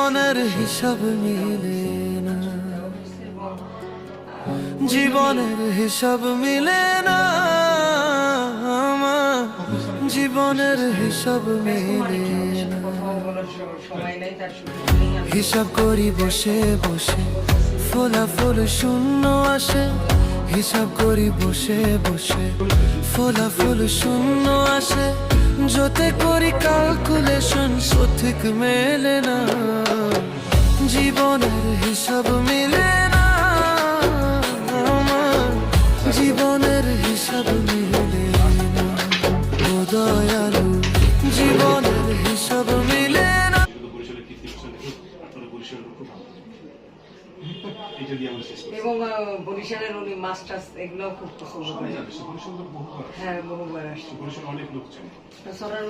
জীবনের হিসাব মিলে না, জীবনের হিসাব মিলে না, আমার জীবনের হিসাব মিলে না। হিসাব করি বসে বসে, ফলাফল শূন্য আসে। হিসাব করি বসে বসে, ফলাফল শূন্য আসে। যতে করি ক্যালকুলেশন সঠিক মেলে না, জীবনের হিসাব মিলে না, আমার জীবনের হিসাব মিলে না। ও দয়ালু, জীবনের হিসাব মিলে না। এবং বরিশালের উনি মাস্টার্স এগুলো খুব পছন্দ করে। হ্যাঁ, বহুবার আসছে। অনেক লোক চাই সরার